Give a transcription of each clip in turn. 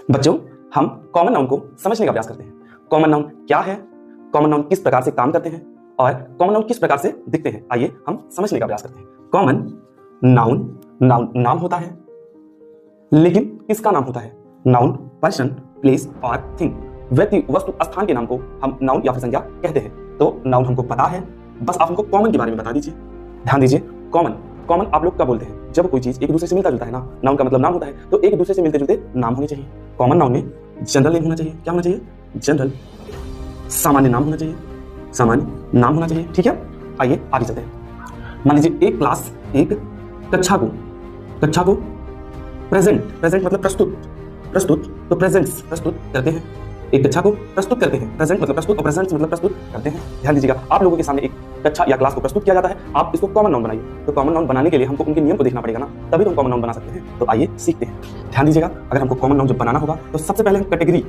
बच्चों, हम common noun को समझने का प्रयास करते हैं। कॉमन नाउन क्या है, कॉमन नाउन किस प्रकार से काम करते हैं और कॉमन नाउन किस प्रकार से दिखते हैं, आइए हम समझने का प्रयास करते हैं। कॉमन नाउन नाम होता है, लेकिन किसका नाम होता है? नाउन पर्सन, प्लेस और थिंग, व्यक्ति, वस्तु, स्थान के नाम को हम नाउन या फिर संज्ञा कहते हैं। तो नाउन हमको पता है, बस आप हमको कॉमन के बारे में बता दीजिए। ध्यान दीजिए, कॉमन आप लोग क्या बोलते हैं? जब कोई चीज एक दूसरे से मिलता जुलता है ना, नाउन का मतलब नाम होता है, तो एक दूसरे से मिलते जुलते नाम होने चाहिए। कॉमन नाउन में जनरल नेम होना चाहिए। क्या होना चाहिए? जनरल, सामान्य नाम होना चाहिए, सामान्य नाम होना चाहिए। ठीक है, आइए आगे चलते हैं। मान लीजिए एक क्लास, एक कक्षा को प्रेजेंट मतलब प्रस्तुत तो प्रेजेंट्स प्रस्तुत करते हैं। एक कक्षा को प्रस्तुत करते हैं, प्रेजेंट मतलब प्रस्तुत और प्रेजेंट्स मतलब प्रस्तुत करते हैं। ध्यान दीजिएगा, आप लोगों के सामने एक कक्षा या क्लास को प्रस्तुत किया जाता है, आप इसको कॉमन नाउन बनाइए। तो कॉमन नाउन बनाने के लिए हमको उनके नियम को देखना पड़ेगा ना, तभी तो हम कॉमन नाउन बना सकते हैं। तो आइए सीखते हैं। ध्यान दीजिएगा, अगर हमको कॉमन नाउन जब बनाना होगा तो सबसे पहले हम कैटेगरी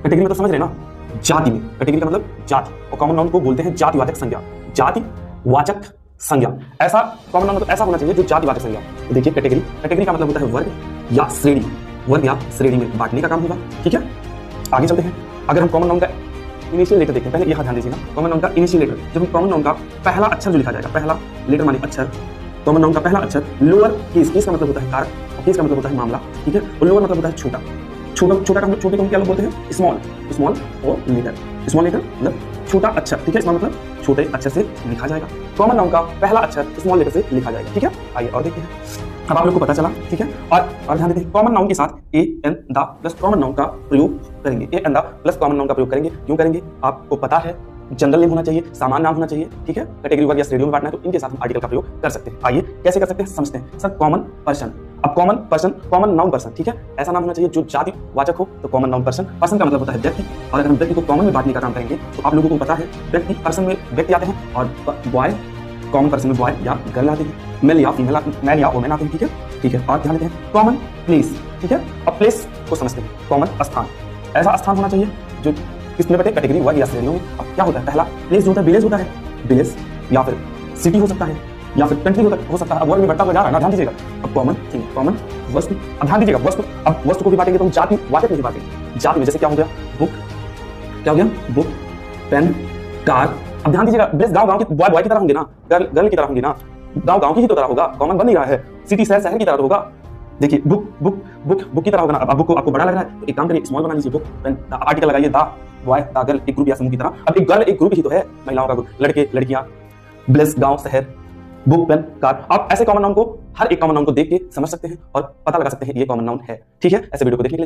मतलब समझ रहे ना, जाति में। कैटेगरी का मतलब जाति, और कॉमन नाउन को बोलते हैं जातिवाचक संज्ञा। जातिवाचक संज्ञा, ऐसा कॉमन नाउन मतलब ऐसा होना चाहिए जो जातिवाचक संज्ञा। तो देखिए, कैटेगरी का मतलब होता है वर्ग या श्रेणी में बांटने का काम होगा। ठीक है, आगे चलते हैं। अगर हम कॉमन नाउन का इनिशियल लेटर देखते हैं, पहले यहाँ ध्यान दीजिएगा, कॉमन नाउन का इनिशियल लेटर, जब कॉमन नाउन का पहला अक्षर जो लिखा जाएगा, पहला लेटर माने अक्षर, कॉमन नाउन का पहला अक्षर लोअर केस का मतलब होता है कार, और केस का मतलब होता है मामला। ठीक है, और लोअर मतलब होता है छोटा का मतलब छोटे को क्या लोग बोलते हैं? स्मॉल और लेटर मतलब छोटा अक्षर। ठीक है, इसका मतलब छोटे अक्षर से लिखा जाएगा। कॉमन नाउन का पहला अक्षर स्मॉल लेटर से लिखा जाएगा। ठीक है, आइए और देखते हैं। अब आप लोग को पता चला। ठीक है, और ध्यान देते हैं, कॉमन नाउन के साथ a an the plus common noun का प्रयोग करेंगे। A an the plus common noun का प्रयोग करेंगे। क्यों करेंगे? आपको पता है, जनरल नेम होना चाहिए, सामान्य नाम होना चाहिए। ठीक है, कैटेगरी वर्ग या श्रेणियों में बांटना है तो इनके साथ हम आर्टिकल का प्रयोग कर सकते हैं। आइए कैसे कर सकते हैं समझते हैं। सर कॉमन पर्सन, अब कॉमन नाउन पर्सन, ठीक है, ऐसा नाम होना चाहिए जो जातिवाचक हो। तो कॉमन नाउन पर्सन का मतलब होता है व्यक्ति, और अगर हम व्यक्ति को कॉमन में बांटने का काम करेंगे तो आप लोगों को पता है व्यक्ति पर्सन में व्यक्ति आते हैं, और बॉय कॉमन पर्सन में बॉय या गर्ल आते हैं, मेल या फीमेल, मैन या वुमेन आते हैं। ठीक है, और ध्यान देते हैं कॉमन प्लेस। ठीक है, अब प्लेस को समझते हैं। कॉमन स्थान, ऐसा स्थान होना चाहिए जो किसमें बटे? कैटेगरी वर्ग या श्रेणियों में। अब क्या होता है? पहला प्लेस जो होता है विलेज होता है, विलेज या फिर सिटी हो सकता है या फिर कंट्री हो सकता है। अब वर्ग में बढ़ता हुआ जा रहा है ना, ध्यान दीजिएगा। अब कॉमन थिंग, कॉमन वस्तु, अब ध्यान दीजिएगा वस्तु, अब वस्तु को भी बांटेंगे तो हम जातिवाचक में भी बांटेंगे। जाति में जैसे क्या हो गया? बुक, क्या हो गया? Book, pen, car. अब ध्यान दीजिएगा, गांव की बॉय की तरह होंगे ना, गर्ल की तरह होंगे ना, गांव की ही तो तरह होगा, कॉमन बन नहीं रहा है। सिटी शहर की तरह होगा। देखिए बुक की तरह होगा ना। अब बुक को आपको बड़ा लग रहा है तो एक काम करिए, स्मॉल बना लीजिए। बुक, पेन, आर्टिकल लगाइए द बॉय द गर्ल, एक ग्रुप या समूह की तरह। अब एक गर्ल एक ग्रुप ही तो है, महिलाओं का ग्रुप, लड़के लड़कियां, प्लेस गांव शहर, बुक पेन कार। आप ऐसे कॉमन नाउन को, हर एक कॉमन नाउन को देख के समझ सकते हैं और पता लगा सकते हैं ये कॉमन नाउन है। ठीक है, ऐसे वीडियो को देखने के लिए